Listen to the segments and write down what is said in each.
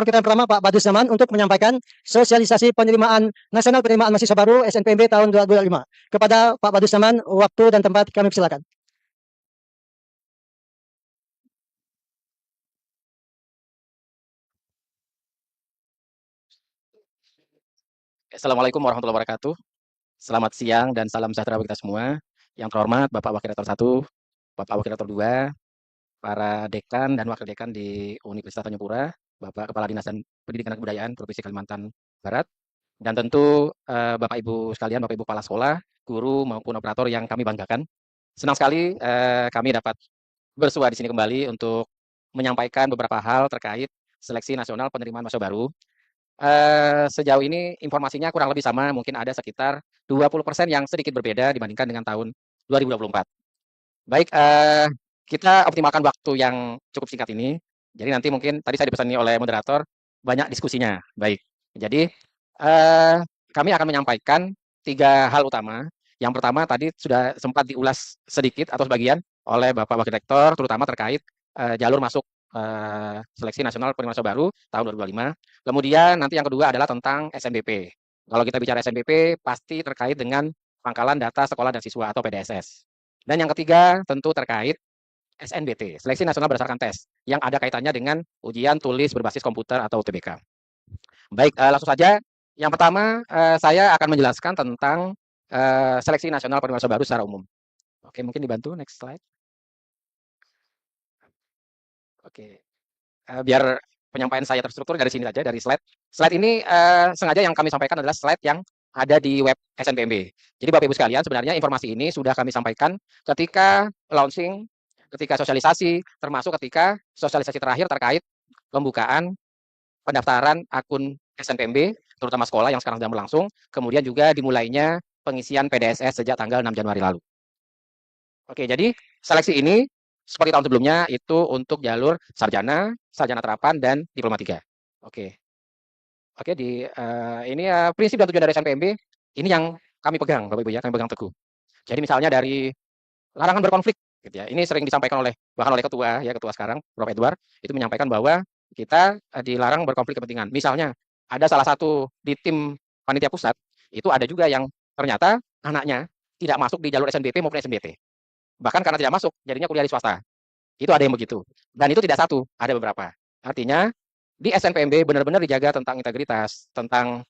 kita yang pertama Pak Badrus Zaman untuk menyampaikan sosialisasi penerimaan nasional penerimaan mahasiswa baru SNPMB tahun 2025. Kepada Pak Badrus Zaman, waktu dan tempat kami persilakan. Assalamualaikum warahmatullahi wabarakatuh. Selamat siang dan salam sejahtera bagi kita semua. Yang terhormat Bapak Wakil Rektor 1, Bapak Wakil Rektor 2, para dekan dan wakil dekan di Universitas Tanjung Pura, Bapak Kepala Dinas dan Pendidikan dan Kebudayaan Provinsi Kalimantan Barat, dan tentu Bapak Ibu sekalian, Bapak Ibu kepala sekolah, guru maupun operator yang kami banggakan. Senang sekali kami dapat bersua di sini kembali untuk menyampaikan beberapa hal terkait seleksi nasional penerimaan mahasiswa baru. Sejauh ini informasinya kurang lebih sama, mungkin ada sekitar 20% yang sedikit berbeda dibandingkan dengan tahun 2024. Baik, kita optimalkan waktu yang cukup singkat ini. Jadi nanti mungkin tadi saya dipesani oleh moderator banyak diskusinya. Baik, jadi kami akan menyampaikan 3 hal utama. Yang pertama tadi sudah sempat diulas sedikit atau sebagian oleh Bapak Wakil Rektor, terutama terkait jalur masuk seleksi nasional penerimaan mahasiswa baru tahun 2025. Kemudian nanti yang kedua adalah tentang SNBP. Kalau kita bicara SNBP pasti terkait dengan pangkalan data sekolah dan siswa atau PDSS. Dan yang ketiga tentu terkait SNBT, seleksi nasional berdasarkan tes, yang ada kaitannya dengan ujian tulis berbasis komputer atau UTBK. Baik, langsung saja. Yang pertama saya akan menjelaskan tentang seleksi nasional penerimaan mahasiswa baru secara umum. Oke, mungkin dibantu next slide. Oke, biar penyampaian saya terstruktur dari sini saja, dari slide. Slide ini sengaja yang kami sampaikan adalah slide yang ada di web SNPMB. Jadi Bapak Ibu sekalian, sebenarnya informasi ini sudah kami sampaikan ketika launching, ketika sosialisasi, termasuk ketika sosialisasi terakhir terkait pembukaan pendaftaran akun SNPMB, terutama sekolah yang sekarang sedang berlangsung, kemudian juga dimulainya pengisian PDSS sejak tanggal 6 Januari lalu. Oke, jadi seleksi ini seperti tahun sebelumnya itu untuk jalur sarjana, sarjana terapan, dan diploma 3. Oke. Oke, ini prinsip dan tujuan dari SNPMB, ini yang kami pegang, Bapak Ibu ya, kami pegang teguh. Jadi misalnya dari larangan berkonflik, gitu ya. Ini sering disampaikan bahkan oleh ketua ya, ketua sekarang, Prof. Edward, itu menyampaikan bahwa kita dilarang berkonflik kepentingan. Misalnya ada salah satu di tim panitia pusat, itu ada juga yang ternyata anaknya tidak masuk di jalur SNBP maupun SNBT. Bahkan karena tidak masuk, jadinya kuliah di swasta. Itu ada yang begitu. Dan itu tidak satu, ada beberapa. Artinya di SNPMB benar-benar dijaga tentang integritas, tentang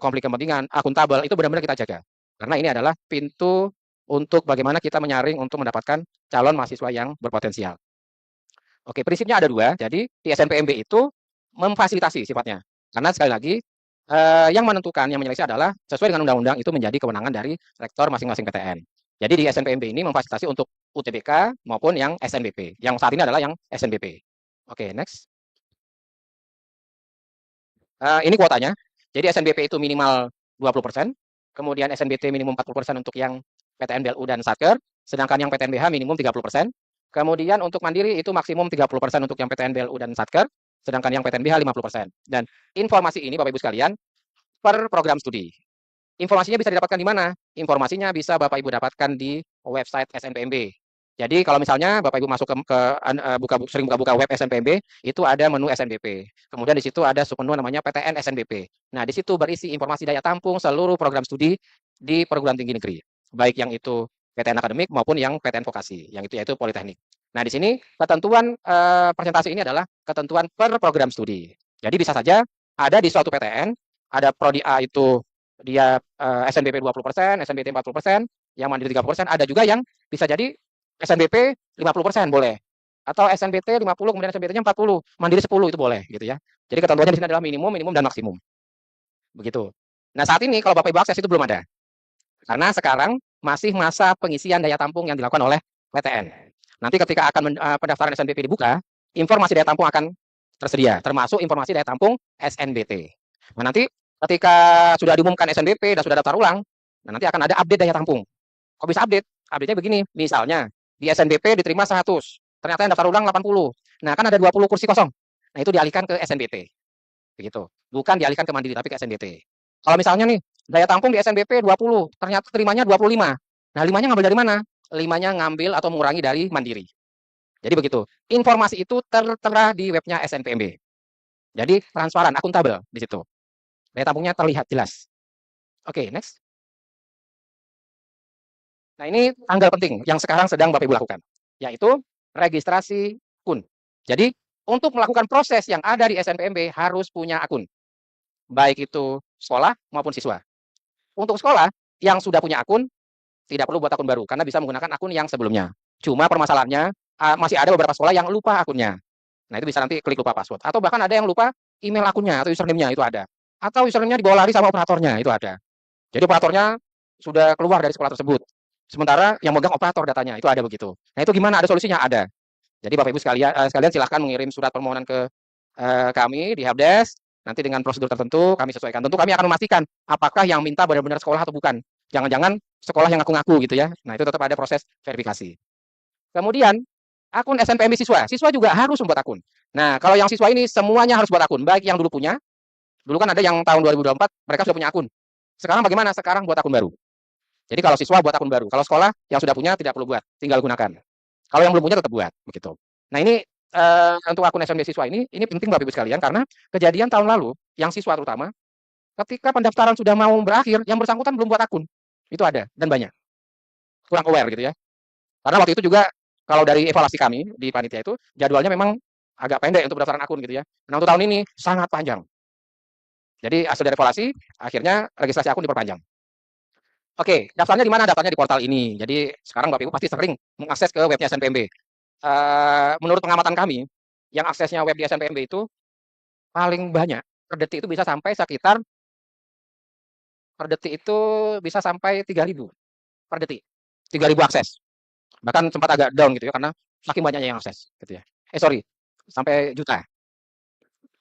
konflik kepentingan, akuntabel, itu benar-benar kita jaga. Karena ini adalah pintu untuk bagaimana kita menyaring untuk mendapatkan calon mahasiswa yang berpotensial. Oke, prinsipnya ada 2. Jadi di SNPMB itu memfasilitasi sifatnya. Karena sekali lagi yang menentukan, yang menyeleksi adalah sesuai dengan undang-undang itu menjadi kewenangan dari rektor masing-masing PTN. Jadi di SNPMB ini memfasilitasi untuk UTBK maupun yang SNBP. Yang saat ini adalah yang SNBP. Oke, next. Ini kuotanya. Jadi SNBP itu minimal 20%, kemudian SNBT minimum 40% untuk yang PTN BLU dan Satker, sedangkan yang PTN BH minimum 30%. Kemudian untuk mandiri itu maksimum 30% untuk yang PTN BLU dan Satker, sedangkan yang PTN BH 50%. Dan informasi ini Bapak Ibu sekalian per program studi. Informasinya bisa didapatkan di mana? Informasinya bisa Bapak Ibu dapatkan di website SNPMB. Jadi kalau misalnya Bapak Ibu masuk sering buka-buka web SNPMB, itu ada menu SNBP. Kemudian di situ ada submenu namanya PTN SNBP. Nah, di situ berisi informasi daya tampung seluruh program studi di perguruan tinggi negeri. Baik yang itu PTN akademik maupun yang PTN vokasi, yang itu yaitu politeknik. Nah, di sini ketentuan persentase ini adalah ketentuan per program studi. Jadi bisa saja ada di suatu PTN, ada prodi A itu dia SNBP 20%, SNBT 40%, yang mandiri 30%, ada juga yang bisa jadi SNBP 50% boleh. Atau SNBT 50 kemudian SNBT-nya 40, mandiri 10 itu boleh gitu ya. Jadi ketentuannya di sini adalah minimum, minimum dan maksimum. Begitu. Nah, saat ini kalau Bapak Ibu akses itu belum ada. Karena sekarang masih masa pengisian daya tampung yang dilakukan oleh PTN. Nanti ketika akan pendaftaran SNBP dibuka, informasi daya tampung akan tersedia, termasuk informasi daya tampung SNBT. Nah, nanti ketika sudah diumumkan SNBP dan sudah daftar ulang, nah nanti akan ada update daya tampung. Kok bisa update? Update-nya begini, misalnya di SNBP diterima 100, ternyata yang daftar ulang 80. Nah, kan ada 20 kursi kosong. Nah, itu dialihkan ke SNBT. Begitu. Bukan dialihkan ke mandiri tapi ke SNBT. Kalau misalnya nih, daya tampung di SNBP 20, ternyata terimanya 25. Nah, 5-nya ngambil dari mana? 5-nya ngambil atau mengurangi dari mandiri. Jadi begitu. Informasi itu tertera di webnya SNPMB. Jadi transparan, akuntabel di situ. Daya tampungnya terlihat jelas. Oke, next. Nah, ini tanggal penting yang sekarang sedang Bapak Ibu lakukan, yaitu registrasi akun. Jadi, untuk melakukan proses yang ada di SNPMB harus punya akun, baik itu sekolah maupun siswa. Untuk sekolah yang sudah punya akun, tidak perlu buat akun baru karena bisa menggunakan akun yang sebelumnya. Cuma permasalahannya masih ada beberapa sekolah yang lupa akunnya. Nah, itu bisa nanti klik lupa password. Atau bahkan ada yang lupa email akunnya atau username-nya itu ada. Atau username-nya dibawa lari sama operatornya itu ada. Jadi operatornya sudah keluar dari sekolah tersebut. Sementara yang megang operator datanya itu ada begitu. Nah, itu gimana? Ada solusinya? Ada. Jadi Bapak Ibu sekalian silahkan mengirim surat permohonan ke kami di Helpdesk. Nanti dengan prosedur tertentu kami sesuaikan. Tentu kami akan memastikan apakah yang minta benar-benar sekolah atau bukan. Jangan-jangan sekolah yang ngaku-ngaku gitu ya. Nah, itu tetap ada proses verifikasi. Kemudian akun SNPMB siswa. Siswa juga harus membuat akun. Nah, kalau yang siswa ini semuanya harus buat akun, baik yang dulu punya. Dulu kan ada yang tahun 2024 mereka sudah punya akun. Sekarang bagaimana? Sekarang buat akun baru. Jadi kalau siswa buat akun baru. Kalau sekolah yang sudah punya tidak perlu buat, tinggal gunakan. Kalau yang belum punya tetap buat, begitu. Nah, ini untuk akun SNB siswa ini penting Bapak Ibu sekalian karena kejadian tahun lalu yang siswa terutama ketika pendaftaran sudah mau berakhir, yang bersangkutan belum buat akun. Itu ada dan banyak. Kurang aware gitu ya. Karena waktu itu juga kalau dari evaluasi kami di panitia itu jadwalnya memang agak pendek untuk pendaftaran akun gitu ya. Nah, untuk tahun ini sangat panjang. Jadi hasil dari evaluasi akhirnya registrasi akun diperpanjang. Oke, daftarnya di mana? Daftarnya di portal ini. Jadi sekarang Bapak Ibu pasti sering mengakses ke webnya SNPMB. Menurut pengamatan kami, yang aksesnya web di SNPMB itu paling banyak per detik itu bisa sampai sekitar per detik itu bisa sampai 3.000 per detik. 3.000 akses. Bahkan sempat agak down gitu ya karena saking banyaknya yang akses gitu ya. Sorry, sampai juta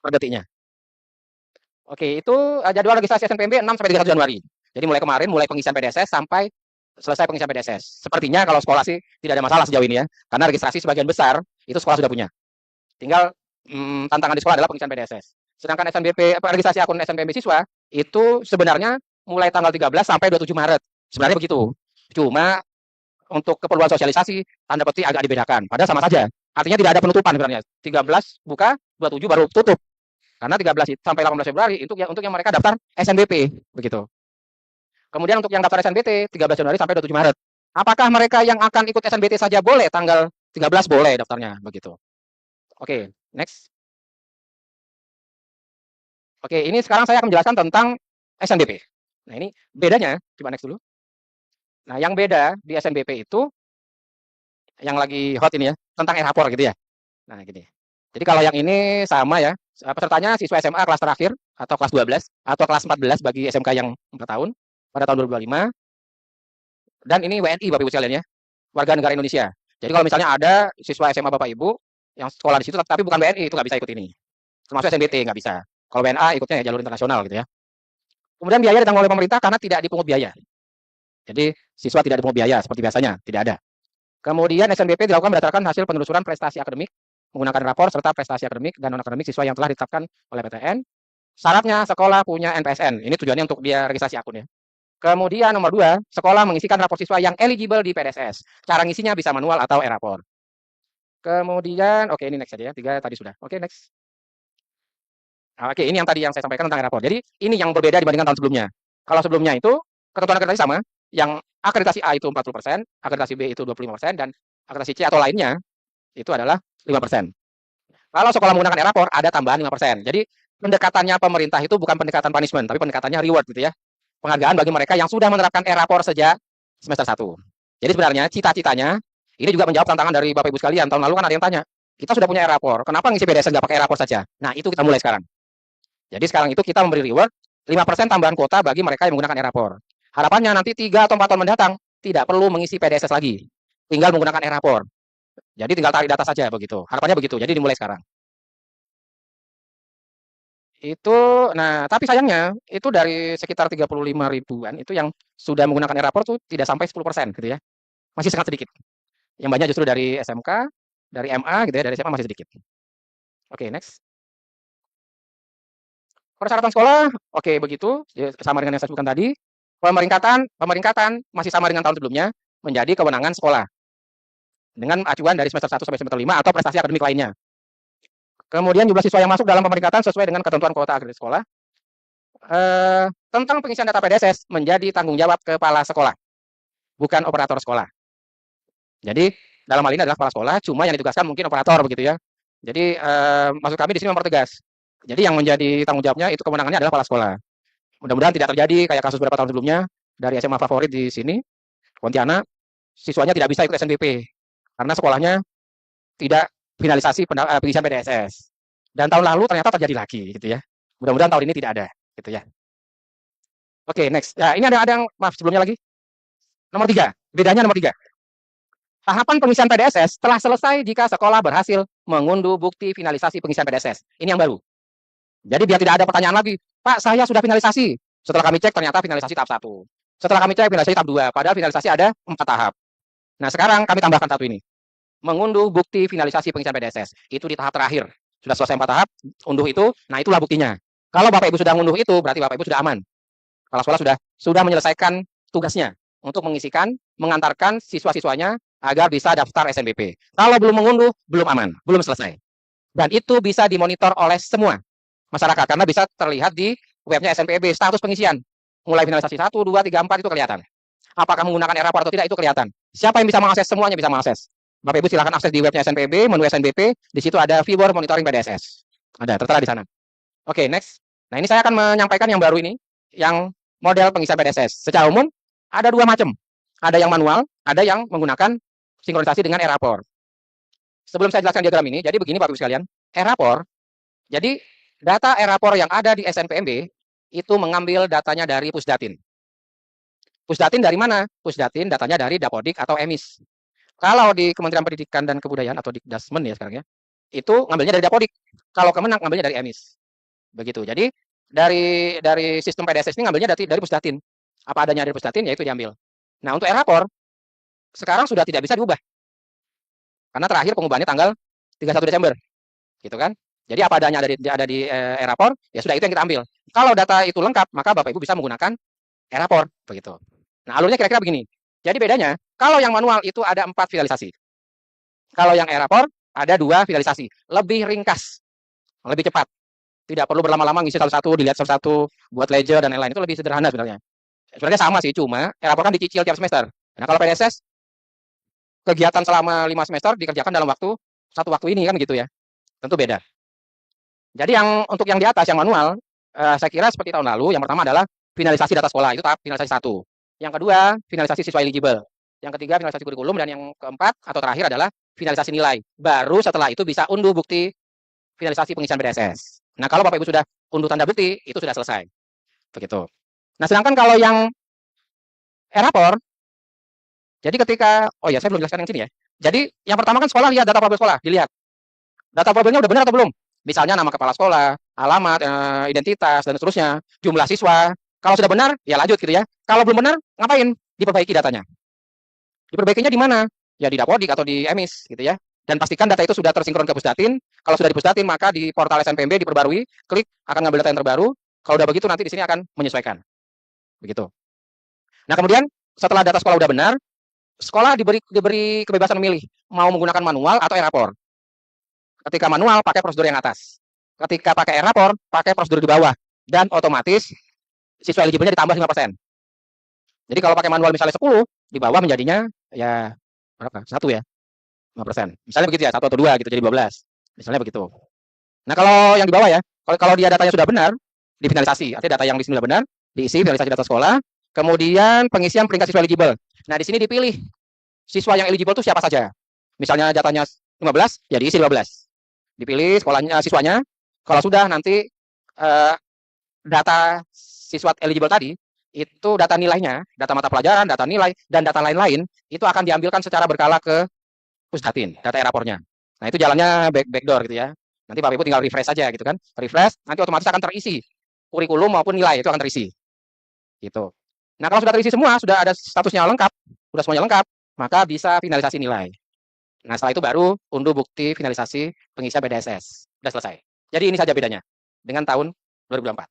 per detiknya. Oke, itu jadwal registrasi SNPMB 6 sampai 31 Januari. Jadi mulai kemarin, mulai pengisian PDSS sampai selesai pengisian PDSS. Sepertinya kalau sekolah sih tidak ada masalah sejauh ini ya. Karena registrasi sebagian besar itu sekolah sudah punya. Tinggal tantangan di sekolah adalah pengisian PDSS. Sedangkan SNBP registrasi akun SNPMB siswa itu sebenarnya mulai tanggal 13 sampai 27 Maret. Sebenarnya begitu. Cuma untuk keperluan sosialisasi tanda petik agak dibedakan. Padahal sama saja. Artinya tidak ada penutupan sebenarnya. 13 buka, 27 baru tutup. Karena 13 sampai 18 Februari untuk yang mereka daftar SNBP begitu. Kemudian untuk yang daftar SNBT 13 Januari sampai 27 Maret. Apakah mereka yang akan ikut SNBT saja boleh tanggal 13 boleh daftarnya begitu. Oke, next. Oke, ini sekarang saya akan menjelaskan tentang SNBP. Nah, ini bedanya, coba next dulu. Nah, yang beda di SNBP itu yang lagi hot ini ya, tentang e-rapor gitu ya. Nah, gini. Jadi kalau yang ini sama ya, pesertanya siswa SMA kelas terakhir atau kelas 12 atau kelas 14 bagi SMK yang 4 tahun pada tahun 2025. Dan ini WNI Bapak Ibu sekalian ya, warga negara Indonesia. Jadi kalau misalnya ada siswa SMA Bapak Ibu yang sekolah di situ tapi bukan WNI itu nggak bisa ikut ini. Termasuk SNBT nggak bisa. Kalau WNA ikutnya ya jalur internasional gitu ya. Kemudian biaya ditanggung oleh pemerintah karena tidak dipungut biaya. Jadi siswa tidak dipungut biaya seperti biasanya, tidak ada. Kemudian SNBP dilakukan berdasarkan hasil penelusuran prestasi akademik menggunakan rapor serta prestasi akademik dan non akademik siswa yang telah ditetapkan oleh PTN. Syaratnya sekolah punya NPSN. Ini tujuannya untuk dia registrasi akun ya. Kemudian nomor 2, sekolah mengisikan rapor siswa yang eligible di PDSS. Cara ngisinya bisa manual atau e-rapor. Kemudian, oke ini next saja ya. 3 tadi sudah. Oke, next. Oke, ini yang tadi yang saya sampaikan tentang e-rapor. Jadi ini yang berbeda dibandingkan tahun sebelumnya. Kalau sebelumnya itu ketentuan akreditasi sama, yang akreditasi A itu 40%, akreditasi B itu 25%, dan akreditasi C atau lainnya itu adalah 5%. Kalau sekolah menggunakan e-rapor ada tambahan 5%. Jadi pendekatannya pemerintah itu bukan pendekatan punishment, tapi pendekatannya reward gitu ya. Penghargaan bagi mereka yang sudah menerapkan e-rapor sejak semester 1. Jadi sebenarnya cita-citanya ini juga menjawab tantangan dari Bapak Ibu sekalian. Tahun lalu kan ada yang tanya, kita sudah punya e-rapor, kenapa ngisi PDSS nggak pakai e-rapor saja? Nah, itu kita mulai sekarang. Jadi sekarang itu kita memberi reward 5% tambahan kuota bagi mereka yang menggunakan e-rapor. Harapannya nanti 3 atau 4 tahun mendatang tidak perlu mengisi PDSS lagi. Tinggal menggunakan e-rapor. Jadi tinggal tarik data saja begitu. Harapannya begitu. Jadi dimulai sekarang. Itu, nah tapi sayangnya itu dari sekitar 35 ribuan itu yang sudah menggunakan e-rapor tuh tidak sampai 10% gitu ya. Masih sangat sedikit. Yang banyak justru dari SMK, dari MA gitu ya, dari SMA masih sedikit. Oke, next. Persyaratan sekolah, oke begitu, sama dengan yang saya sebutkan tadi. Pemeringkatan masih sama dengan tahun sebelumnya, menjadi kewenangan sekolah. Dengan acuan dari semester 1 sampai semester 5 atau prestasi akademik lainnya. Kemudian jumlah siswa yang masuk dalam pemeringkatan sesuai dengan ketentuan kuota agregat sekolah. Tentang pengisian data PDSS menjadi tanggung jawab kepala sekolah, bukan operator sekolah. Jadi dalam hal ini adalah kepala sekolah, cuma yang ditugaskan mungkin operator begitu ya. Jadi maksud kami di sini mempertegas. Jadi yang menjadi tanggung jawabnya itu kewenangannya adalah kepala sekolah. Mudah-mudahan tidak terjadi kayak kasus beberapa tahun sebelumnya dari SMA favorit di sini, Pontianak, siswanya tidak bisa ikut SNBP karena sekolahnya tidak finalisasi pengisian PDSS. Dan tahun lalu ternyata terjadi lagi gitu ya. Mudah-mudahan tahun ini tidak ada gitu ya. Oke, next. Ya, ini ada yang maaf sebelumnya lagi. Nomor 3, bedanya nomor 3. Tahapan pengisian PDSS telah selesai jika sekolah berhasil mengunduh bukti finalisasi pengisian PDSS. Ini yang baru. Jadi biar tidak ada pertanyaan lagi, Pak, saya sudah finalisasi. Setelah kami cek ternyata finalisasi tahap 1. Setelah kami cek finalisasi tahap 2, padahal finalisasi ada 4 tahap. Nah, sekarang kami tambahkan satu ini. Mengunduh bukti finalisasi pengisian PDSS. Itu di tahap terakhir. Sudah selesai 4 tahap, unduh itu, nah itulah buktinya. Kalau Bapak Ibu sudah mengunduh itu, berarti Bapak Ibu sudah aman. Kepala sekolah sudah menyelesaikan tugasnya untuk mengisikan, mengantarkan siswa-siswanya agar bisa daftar SNBP. Kalau belum mengunduh, belum aman, belum selesai. Dan itu bisa dimonitor oleh semua masyarakat karena bisa terlihat di webnya SNPB status pengisian. Mulai finalisasi 1, 2, 3, 4 itu kelihatan. Apakah menggunakan e-rapor atau tidak itu kelihatan. Siapa yang bisa mengakses, semuanya bisa mengakses. Bapak Ibu silakan akses di webnya SNPB, menu SNBP, di situ ada Viewer Monitoring PDSS. Ada tertera di sana. Oke, next. Nah, ini saya akan menyampaikan yang baru ini, yang model pengisian PDSS. Secara umum ada 2 macam. Ada yang manual, ada yang menggunakan sinkronisasi dengan e-rapor. Sebelum saya jelaskan diagram ini, jadi begini Bapak Ibu sekalian, e-rapor. Jadi data e-rapor yang ada di SNPMB itu mengambil datanya dari Pusdatin. Pusdatin dari mana? Pusdatin datanya dari Dapodik atau EMIS. Kalau di Kementerian Pendidikan dan Kebudayaan atau Dikdasmen ya sekarang ya, itu ngambilnya dari Dapodik. Kalau Kemenang ngambilnya dari EMIS. Begitu. Jadi dari sistem PDSS ini ngambilnya dari Pusdatin. Apa adanya dari Pusdatin, yaitu diambil. Nah, untuk e-rapor, sekarang sudah tidak bisa diubah. Karena terakhir pengubahannya tanggal 31 Desember. Gitu kan? Jadi apa adanya ada di e-rapor, ya sudah itu yang kita ambil. Kalau data itu lengkap, maka Bapak Ibu bisa menggunakan e-rapor. Begitu. Nah, alurnya kira-kira begini. Jadi bedanya, kalau yang manual itu ada 4 finalisasi. Kalau yang e-rapor ada 2 finalisasi. Lebih ringkas. Lebih cepat. Tidak perlu berlama-lama ngisi satu-satu, dilihat satu-satu, buat ledger dan lain-lain. Itu lebih sederhana sebenarnya. Sebenarnya sama sih, cuma e-rapor kan dicicil tiap semester. Nah, kalau PDSS, kegiatan selama 5 semester dikerjakan dalam satu waktu ini kan gitu ya. Tentu beda. Jadi untuk yang di atas, yang manual, saya kira seperti tahun lalu, yang pertama adalah finalisasi data sekolah, itu tahap finalisasi 1. Yang kedua, finalisasi siswa eligible. Yang ketiga, finalisasi kurikulum. Dan yang keempat atau terakhir adalah finalisasi nilai. Baru setelah itu bisa unduh bukti finalisasi pengisian PDSS. Nah, kalau Bapak Ibu sudah unduh tanda bukti, itu sudah selesai. Begitu. Nah, sedangkan kalau yang e-rapor, jadi ketika, oh ya saya belum jelaskan yang sini ya. Jadi yang pertama kan sekolah lihat data profil sekolah, dilihat. Data profilnya udah benar atau belum? Misalnya nama kepala sekolah, alamat, identitas, dan seterusnya, jumlah siswa. Kalau sudah benar, ya lanjut gitu ya. Kalau belum benar, ngapain? Diperbaiki datanya. Diperbaikinya di mana? Ya di Dapodik atau di EMIS gitu ya. Dan pastikan data itu sudah tersinkron ke Pusdatin. Kalau sudah di Pusdatin, maka di portal SNPMB diperbarui, klik akan ngambil data yang terbaru. Kalau udah begitu nanti di sini akan menyesuaikan. Begitu. Nah, kemudian setelah data sekolah udah benar, sekolah diberi kebebasan memilih mau menggunakan manual atau e-rapor. Ketika manual pakai prosedur yang atas. Ketika pakai e-rapor pakai prosedur di bawah dan otomatis siswa eligible-nya ditambah 5%. Jadi kalau pakai manual misalnya 10, di bawah menjadinya ya berapa? 1 ya. 5%. Misalnya begitu ya, 1 atau 2 gitu jadi 12. Misalnya begitu. Nah, kalau yang di bawah ya, kalau dia datanya sudah benar, difinalisasi. Artinya data yang di sini sudah benar, diisi finalisasi data sekolah, kemudian pengisian peringkat siswa eligible. Nah, di sini dipilih siswa yang eligible itu siapa saja. Misalnya datanya 15, ya diisi 15. Dipilih sekolahnya, siswanya. Kalau sudah nanti data siswa eligible tadi, itu data nilainya, data mata pelajaran, data nilai, dan data lain-lain, itu akan diambilkan secara berkala ke Pusdatin, data e-rapornya. Nah, itu jalannya backdoor gitu ya. Nanti Bapak Ibu tinggal refresh saja gitu kan. Refresh, nanti otomatis akan terisi. Kurikulum maupun nilai itu akan terisi. Gitu. Nah, kalau sudah terisi semua, sudah ada statusnya lengkap, sudah semuanya lengkap, maka bisa finalisasi nilai. Nah, setelah itu baru unduh bukti finalisasi pengisian PDSS. Sudah selesai. Jadi ini saja bedanya dengan tahun 2024.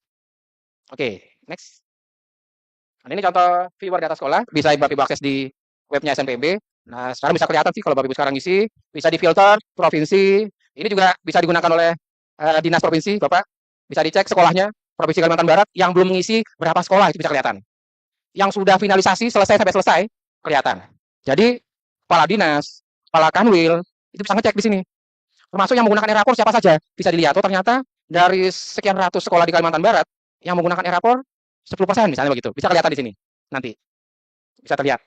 Oke, next. Nah, ini contoh viewer data sekolah, bisa Bapak Ibu akses di webnya SNPMB. Nah, sekarang bisa kelihatan sih kalau Bapak Ibu sekarang isi, bisa difilter provinsi. Ini juga bisa digunakan oleh dinas provinsi, Bapak bisa dicek sekolahnya, Provinsi Kalimantan Barat, yang belum mengisi berapa sekolah itu bisa kelihatan. Yang sudah finalisasi selesai sampai selesai kelihatan. Jadi kepala dinas, kepala kanwil itu bisa ngecek di sini. Termasuk yang menggunakan e-rapor siapa saja bisa dilihat. Oh ternyata dari sekian ratus sekolah di Kalimantan Barat yang menggunakan e-rapor 10% misalnya begitu. Bisa kelihatan di sini. Nanti bisa terlihat.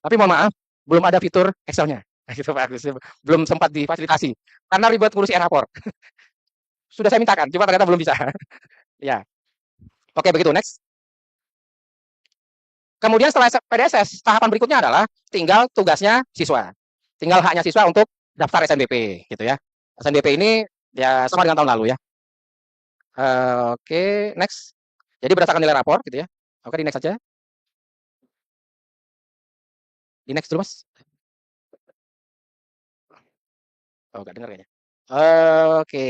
Tapi mohon maaf, belum ada fitur Excel-nya. Gitu Pak Agus. Belum sempat difasilitasi karena ribet ngurus e-rapor. Sudah saya mintakan, cuma ternyata belum bisa. Ya. Oke, begitu. Next. Kemudian setelah PDSS, tahapan berikutnya adalah tinggal tugasnya siswa. Tinggal haknya siswa untuk daftar SNBP gitu ya. SNBP ini ya sama dengan tahun lalu ya. Oke, next. Jadi berdasarkan nilai rapor gitu ya. Oke, di next saja. Di next dulu, Mas. Oh, enggak dengar kayaknya. Oke.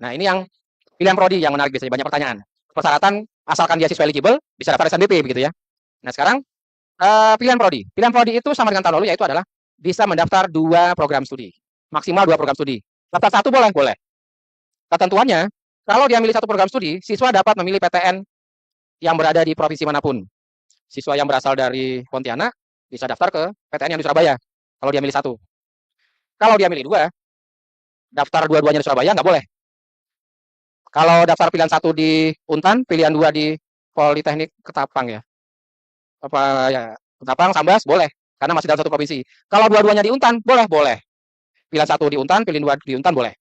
Nah, ini yang pilihan prodi yang menarik biasanya banyak pertanyaan. Persyaratan asalkan dia siswa eligible bisa daftar SNBP begitu ya. Nah, sekarang pilihan prodi. Pilihan prodi itu sama dengan tahun lalu yaitu adalah bisa mendaftar 2 program studi. Maksimal 2 program studi. Daftar 1 boleh? Boleh. Ketentuannya, kalau dia milih 1 program studi, siswa dapat memilih PTN yang berada di provinsi manapun. Siswa yang berasal dari Pontianak bisa daftar ke PTN yang di Surabaya. Kalau dia milih 1. Kalau dia milih 2, daftar dua-duanya di Surabaya nggak boleh. Kalau daftar pilihan 1 di Untan, pilihan 2 di Politeknik Ketapang ya. Apa ya, Ketapang, Sambas boleh karena masih dalam satu provinsi. Kalau dua-duanya di Untan, boleh, boleh. Pilihan 1 di Untan, pilihan 2 di Untan boleh.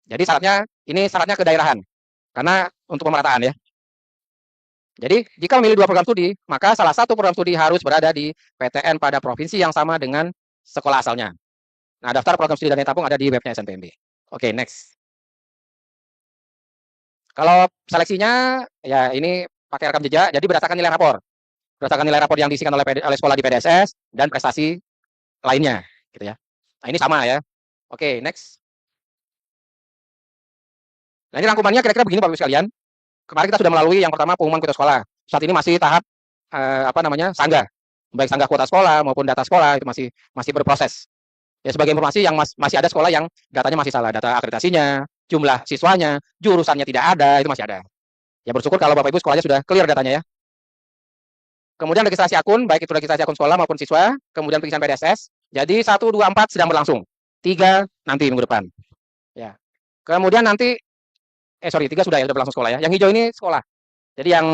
Jadi syaratnya kedaerahan. Karena untuk pemerataan ya. Jadi, jika memilih 2 program studi, maka salah satu program studi harus berada di PTN pada provinsi yang sama dengan sekolah asalnya. Nah, daftar program studi dan tabung ada di webnya SNPMB. Oke, next. Kalau seleksinya, ya ini pakai rekam jejak, jadi berdasarkan nilai rapor. Berdasarkan nilai rapor yang diisikan oleh sekolah di PDSS dan prestasi lainnya, gitu ya. Nah, ini sama ya. Oke, next. Nah, ini rangkumannya kira-kira begini Bapak Ibu sekalian. Kemarin kita sudah melalui yang pertama pengumuman kuota sekolah. Saat ini masih tahap sanggah. Baik sanggah kuota sekolah maupun data sekolah itu masih berproses. Ya sebagai informasi yang masih ada sekolah yang datanya masih salah, data akreditasinya, jumlah siswanya, jurusannya tidak ada, itu masih ada. Ya bersyukur kalau Bapak Ibu sekolahnya sudah clear datanya ya. Kemudian registrasi akun, baik itu registrasi akun sekolah maupun siswa, kemudian pengisian PDSS. Jadi 1, 2, 4 sedang berlangsung. 3 nanti minggu depan. Ya. Kemudian nanti 3 sudah berlangsung sekolah ya. Yang hijau ini sekolah. Jadi yang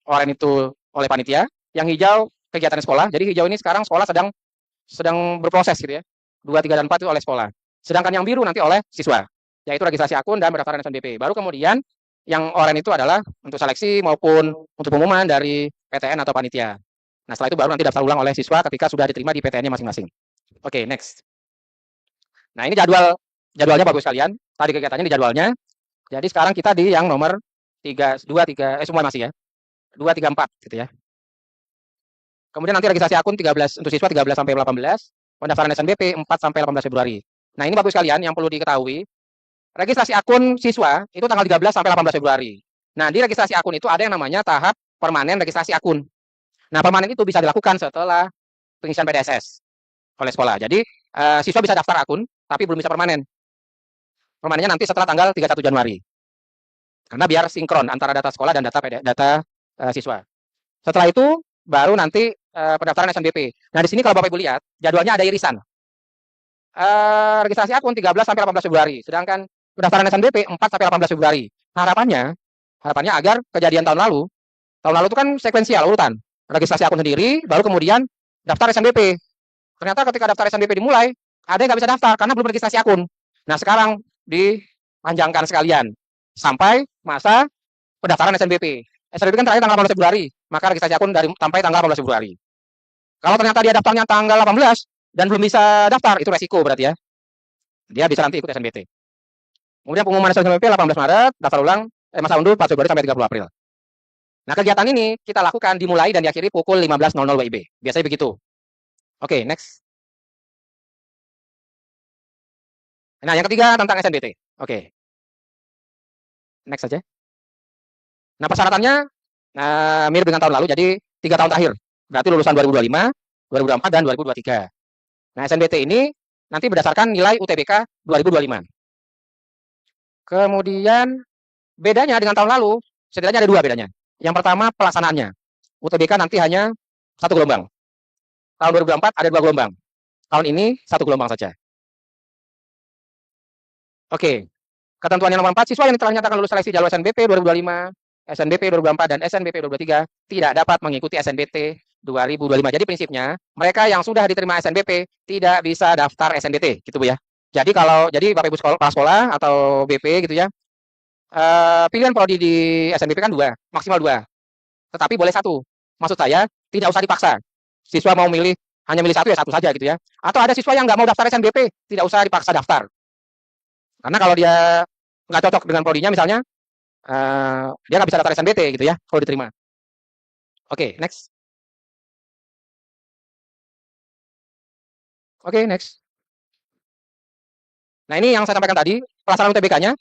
oranye itu oleh panitia, yang hijau kegiatan sekolah. Jadi hijau ini sekarang sekolah sedang berproses gitu ya. 2, 3 dan 4 itu oleh sekolah. Sedangkan yang biru nanti oleh siswa, yaitu registrasi akun dan pendaftaran SNBP. Baru kemudian yang oranye itu adalah untuk seleksi maupun untuk pengumuman dari PTN atau panitia. Nah, setelah itu baru nanti daftar ulang oleh siswa ketika sudah diterima di PTN-nya masing-masing. Oke, next. Nah, ini jadwalnya bagus sekalian. Tadi kegiatannya di jadwalnya. Jadi sekarang kita di yang nomor 3 semua masih ya. 2, 3, 4 gitu ya. Kemudian nanti registrasi akun 13 untuk siswa 13 sampai 18, pendaftaran SNBP 4 sampai 18 Februari. Nah, ini bagus sekalian yang perlu diketahui. Registrasi akun siswa itu tanggal 13 sampai 18 Februari. Nah, di registrasi akun itu ada yang namanya tahap permanen registrasi akun. Nah, permanen itu bisa dilakukan setelah pengisian PDSS oleh sekolah. Jadi, siswa bisa daftar akun, tapi belum bisa permanen. Permanennya nanti setelah tanggal 31 Januari. Karena biar sinkron antara data sekolah dan data siswa. Setelah itu, baru nanti pendaftaran SNBP. Nah, di sini kalau Bapak Ibu lihat, jadwalnya ada irisan. Registrasi akun 13 sampai 18 Februari, sedangkan pendaftaran SNBP 4 sampai 18 Februari. Harapannya agar kejadian tahun lalu itu kan sekuensial urutan. Registrasi akun sendiri, baru kemudian daftar SNBP. Ternyata ketika daftar SNBP dimulai, ada yang nggak bisa daftar karena belum registrasi akun. Nah, sekarang dipanjangkan sekalian sampai masa pendaftaran SNBP. SNBP kan terakhir tanggal 18 Februari, maka registrasi akun sampai tanggal 18 Februari. Kalau ternyata dia daftarnya tanggal 18 dan belum bisa daftar, itu resiko berarti ya. Dia bisa nanti ikut SNBP. Kemudian pengumuman SNBP 18 Maret, daftar ulang masa unduh 4 Februari sampai 30 April. Nah, kegiatan ini kita lakukan dimulai dan diakhiri pukul 15.00 WIB. Biasanya begitu. Oke, next. Nah, yang ketiga tentang SNBT. Oke. Next saja. Nah, persyaratannya mirip dengan tahun lalu, jadi 3 tahun terakhir. Berarti lulusan 2025, 2024, dan 2023. Nah, SNBT ini nanti berdasarkan nilai UTBK 2025. Kemudian bedanya dengan tahun lalu, setidaknya ada dua bedanya. Yang pertama pelaksanaannya. UTBK nanti hanya satu gelombang. Tahun 2024 ada dua gelombang. Tahun ini satu gelombang saja. Oke, ketentuan yang nomor 4, siswa yang telah dinyatakan lulus seleksi jalur SNBP 2025, SNBP 2024, dan SNBP 2023 tidak dapat mengikuti SNBT 2025. Jadi prinsipnya, mereka yang sudah diterima SNBP tidak bisa daftar SNBT, gitu Bu ya. Jadi Bapak Ibu kepala sekolah atau BP gitu ya, pilihan prodi di SNBP kan dua, maksimal dua. Tetapi boleh satu. Maksud saya, tidak usah dipaksa. Siswa mau hanya milih satu ya satu saja gitu ya. Atau ada siswa yang nggak mau daftar SNBP, tidak usah dipaksa daftar. Karena kalau dia nggak cocok dengan prodinya misalnya, dia nggak bisa daftar SNBT gitu ya, kalau diterima. Oke, next. Oke, next. Nah ini yang saya sampaikan tadi, pelaksanaan UTBK-nya.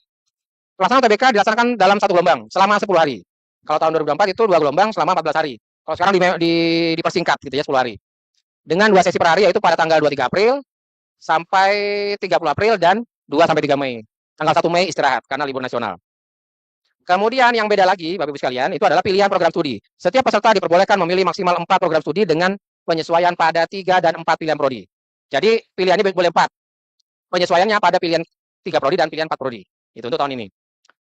Pelaksanaan UTBK dilaksanakan dalam satu gelombang, selama 10 hari. Kalau tahun 2024 itu dua gelombang selama 14 hari. Kalau sekarang dipersingkat gitu ya, 10 hari. Dengan 2 sesi per hari, yaitu pada tanggal 23 April sampai 30 April dan 2 sampai 3 Mei. Tanggal 1 Mei istirahat karena libur nasional. Kemudian yang beda lagi, Bapak Ibu sekalian, itu adalah pilihan program studi. Setiap peserta diperbolehkan memilih maksimal 4 program studi dengan penyesuaian pada 3 dan 4 pilihan prodi. Jadi pilihannya boleh 4. Penyesuaiannya pada pilihan 3 prodi dan pilihan 4 prodi. Itu untuk tahun ini.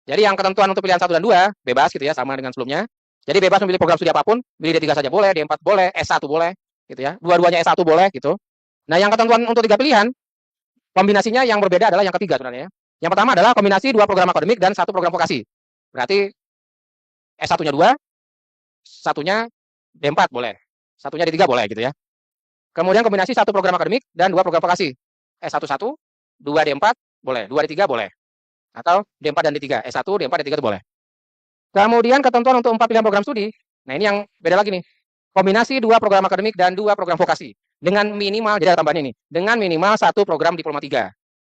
Jadi yang ketentuan untuk pilihan 1 dan 2 bebas gitu ya, sama dengan sebelumnya. Jadi bebas memilih program studi apapun, pilih D3 saja boleh, D4 boleh, S1 boleh, gitu ya. Dua-duanya S1 boleh gitu. Nah, yang ketentuan untuk 3 pilihan, kombinasinya yang berbeda adalah yang ketiga sebenarnya ya. Yang pertama adalah kombinasi 2 program akademik dan 1 program vokasi. Berarti S1-nya 2, satunya D4 boleh, satunya D3 boleh gitu ya. Kemudian kombinasi 1 program akademik dan 2 program vokasi. S1 1, 2 D4 boleh, 2 D3 boleh. Atau D4 dan D3, S1, D4, D3 itu boleh. Kemudian ketentuan untuk 4 pilihan program studi. Nah, ini yang beda lagi nih. Kombinasi 2 program akademik dan 2 program vokasi. Dengan minimal, jadi ada tambahannya nih, dengan minimal 1 program diploma 3.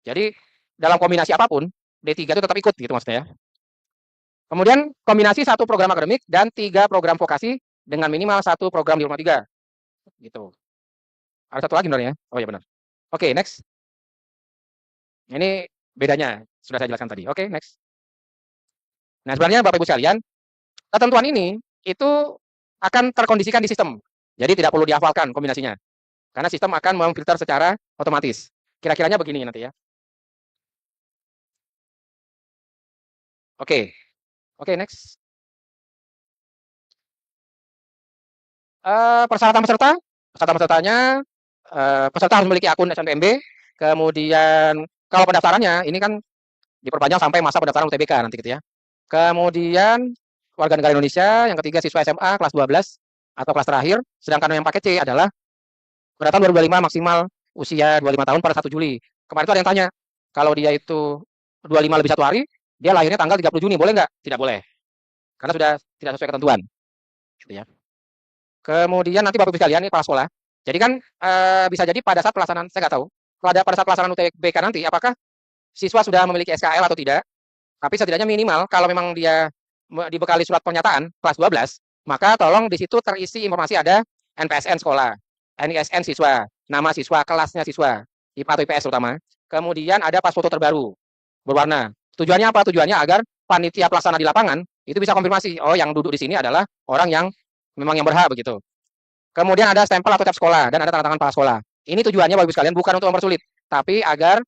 Jadi dalam kombinasi apapun, D3 itu tetap ikut gitu maksudnya ya. Kemudian kombinasi 1 program akademik dan 3 program vokasi dengan minimal 1 program diploma 3. Gitu. Ada satu lagi sebenarnya. Oh ya benar. Oke, next. Ini bedanya sudah saya jelaskan tadi. Oke, next. Nah, sebenarnya Bapak Ibu sekalian, ketentuan ini itu akan terkondisikan di sistem. Jadi tidak perlu dihafalkan kombinasinya. Karena sistem akan memfilter secara otomatis. Kira-kiranya begini nanti ya. Oke. Oke, next. Persyaratan pesertanya, peserta harus memiliki akun SNMPTN. Kemudian kalau pendaftarannya ini kan diperpanjang sampai masa pendaftaran UTBK nanti gitu ya. Kemudian warga negara Indonesia, yang ketiga siswa SMA kelas 12 atau kelas terakhir, sedangkan yang paket C adalah pada tahun 2025 maksimal usia 25 tahun pada 1 Juli. Kemarin itu ada yang tanya, kalau dia itu 25 lebih 1 hari, dia lahirnya tanggal 30 Juni, boleh nggak? Tidak boleh. Karena sudah tidak sesuai ketentuan. Gitu ya. Kemudian nanti Bapak Ibu sekalian, ini kepala sekolah. Jadi kan bisa jadi pada saat pelaksanaan, saya nggak tahu, pada saat pelaksanaan UTBK nanti, apakah siswa sudah memiliki SKL atau tidak? Tapi setidaknya minimal, kalau memang dia dibekali surat pernyataan kelas 12, maka tolong di situ terisi informasi ada NPSN sekolah, NISN siswa, nama siswa, kelasnya siswa, IPA atau IPS terutama. Kemudian ada pas foto terbaru, berwarna. Tujuannya apa? Tujuannya agar panitia pelaksana di lapangan itu bisa konfirmasi, oh yang duduk di sini adalah orang yang memang yang berhak begitu. Kemudian ada stempel atau cap sekolah dan ada tanda tangan kepala sekolah. Ini tujuannya Bapak Ibu sekalian bukan untuk mempersulit, tapi agar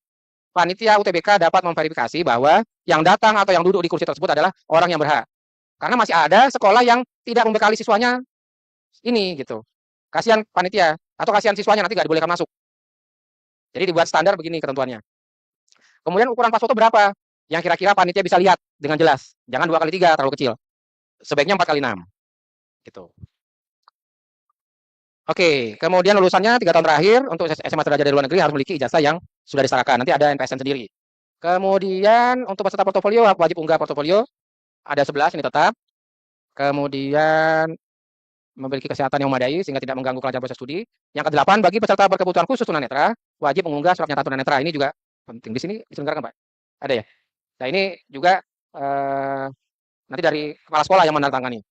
panitia UTBK dapat memverifikasi bahwa yang datang atau yang duduk di kursi tersebut adalah orang yang berhak. Karena masih ada sekolah yang tidak membekali siswanya ini gitu. Kasihan panitia atau kasihan siswanya nanti nggak dibolehkan masuk. Jadi dibuat standar begini ketentuannya. Kemudian ukuran pas foto berapa? Yang kira-kira panitia bisa lihat dengan jelas. Jangan 2x3 terlalu kecil. Sebaiknya 4x6. Gitu. Oke, kemudian lulusannya 3 tahun terakhir untuk SMA sederajat dari luar negeri harus memiliki ijazah yang sudah diserahkan. Nanti ada NPSN sendiri. Kemudian untuk peserta portofolio wajib unggah portofolio. Ada 11 ini tetap. Kemudian memiliki kesehatan yang memadai sehingga tidak mengganggu kelancaran proses studi. Yang ke-8 bagi peserta berkebutuhan khusus tunanetra wajib mengunggah surat pernyataan tunanetra. Ini juga penting. Di sini diselenggarakan, Pak? Ada ya? Nah, ini juga nanti dari kepala sekolah yang menandatangani.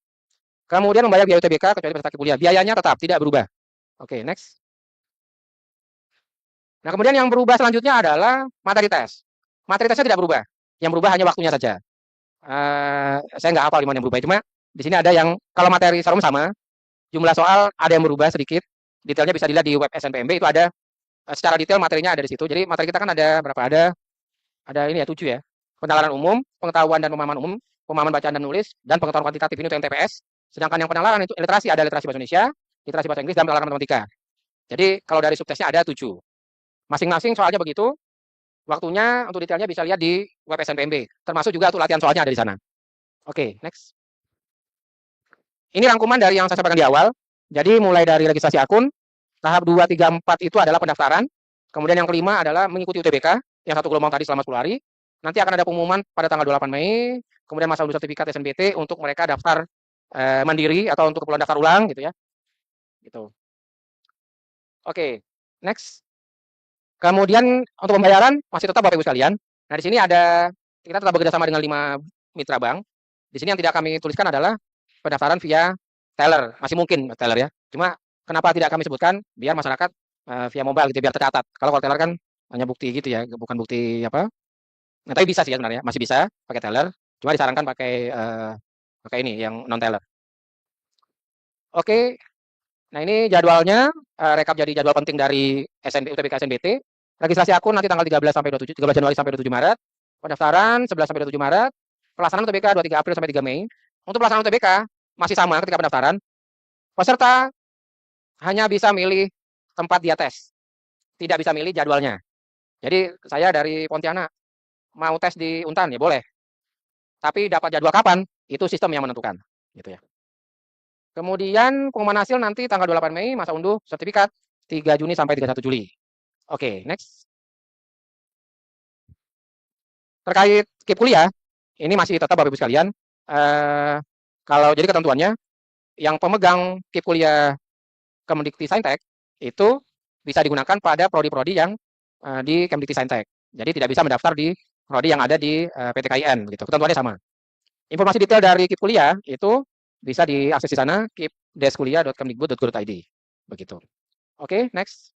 Kemudian membayar biaya UTBK kecuali peserta kuliah. Biayanya tetap tidak berubah. Oke, next. Nah, kemudian yang berubah selanjutnya adalah materi tes. Materi tesnya tidak berubah. Yang berubah hanya waktunya saja. Saya nggak hafal di mana yang berubah. Cuma di sini ada yang kalau materi serum sama, jumlah soal ada yang berubah sedikit. Detailnya bisa dilihat di web SNPMB, itu ada secara detail materinya ada di situ. Jadi materi kita kan ada berapa? Ada ini ya 7 ya. Penalaran umum, pengetahuan dan pemahaman umum, pemahaman bacaan dan nulis, dan pengetahuan kuantitatif ini untuk MTPS. Sedangkan yang penalaran itu literasi, ada literasi bahasa Indonesia, literasi bahasa Inggris, dan penalaran matematika. Jadi kalau dari subtesnya ada 7. Masing-masing soalnya begitu. Waktunya untuk detailnya bisa lihat di web SNPMB. Termasuk juga untuk latihan soalnya ada di sana. Oke, next. Ini rangkuman dari yang saya sampaikan di awal. Jadi mulai dari registrasi akun, tahap 2, 3, 4 itu adalah pendaftaran. Kemudian yang kelima adalah mengikuti UTBK, yang satu gelombang tadi selama 10 hari. Nanti akan ada pengumuman pada tanggal 28 Mei, kemudian masa uji sertifikat SNBT untuk mereka daftar mandiri atau untuk keperluan daftar ulang gitu ya. Gitu. Oke, next. Kemudian untuk pembayaran masih tetap Bapak Ibu sekalian. Nah, di sini ada kita tetap bekerjasama dengan 5 mitra bank. Di sini yang tidak kami tuliskan adalah pendaftaran via teller, masih mungkin teller ya. Cuma kenapa tidak kami sebutkan? Biar masyarakat via mobile gitu, biar tercatat. Kalau teller kan hanya bukti gitu ya, bukan bukti apa. Nah, tapi bisa sih ya sebenarnya, masih bisa pakai teller. Cuma disarankan pakai ini yang non teller. Oke. Nah, ini jadwalnya rekap jadi jadwal penting dari UTBK SNBT. Registrasi akun nanti tanggal 13 sampai 27, 13 Januari sampai 27 Maret. Pendaftaran 11 sampai 27 Maret. Pelaksanaan UTBK 23 April sampai 3 Mei. Untuk pelaksanaan UTBK masih sama ketika pendaftaran. Peserta hanya bisa milih tempat dia tes. Tidak bisa milih jadwalnya. Jadi saya dari Pontianak mau tes di Untan ya boleh. Tapi dapat jadwal kapan? Itu sistem yang menentukan, gitu ya. Kemudian pengumuman hasil nanti tanggal 28 Mei, masa unduh sertifikat 3 Juni sampai 31 Juli. Oke, next. Terkait KIP kuliah, ini masih tetap Bapak Ibu sekalian. Kalau jadi ketentuannya, yang pemegang KIP kuliah Kemdikti-Saintek itu bisa digunakan pada prodi-prodi yang di Kemdikti-Saintek. Jadi tidak bisa mendaftar di prodi yang ada di PT KIN, gitu. Ketentuannya sama. Informasi detail dari KIP kuliah itu bisa diakses di sana, kip-kuliah.kemdikbud.go.id. Begitu. Oke, next.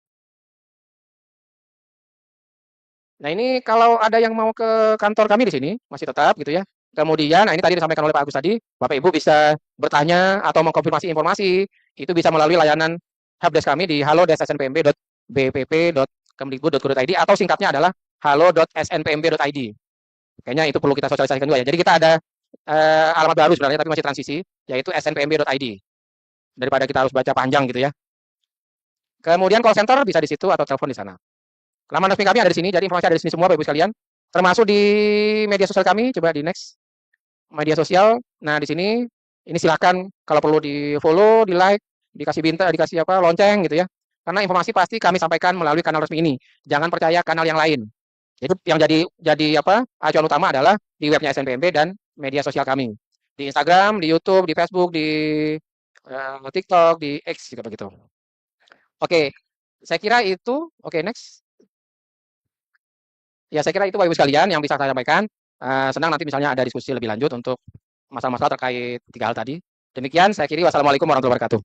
Nah, ini kalau ada yang mau ke kantor kami di sini, masih tetap gitu ya. Kemudian, nah ini tadi disampaikan oleh Pak Agus tadi, Bapak Ibu bisa bertanya atau mengkonfirmasi informasi, itu bisa melalui layanan helpdesk kami di halo.snpmb.bpp.kemdikbud.go.id atau singkatnya adalah halo.snpmb.id. Kayaknya itu perlu kita sosialisasikan juga ya. Jadi kita ada alamat baru sebenarnya tapi masih transisi, yaitu snpmb.id. Daripada kita harus baca panjang gitu ya. Kemudian call center bisa di situ atau telepon di sana. Laman resmi kami ada di sini, jadi informasi ada di sini semua Bapak Ibu sekalian. Termasuk di media sosial kami, coba di next. Media sosial. Nah, di sini ini silakan kalau perlu di-follow, di-like, dikasih bintang, dikasih apa, lonceng gitu ya. Karena informasi pasti kami sampaikan melalui kanal resmi ini. Jangan percaya kanal yang lain. Itu yang jadi apa? Acuan utama adalah di webnya SNPMB dan media sosial kami. Di Instagram, di YouTube, di Facebook, di TikTok, di X juga begitu. Oke, saya kira itu. Oke, next. Ya, saya kira itu Bapak Ibu sekalian yang bisa saya sampaikan. Senang nanti misalnya ada diskusi lebih lanjut untuk masalah-masalah terkait 3 hal tadi. Demikian saya kira. Wassalamualaikum warahmatullahi wabarakatuh.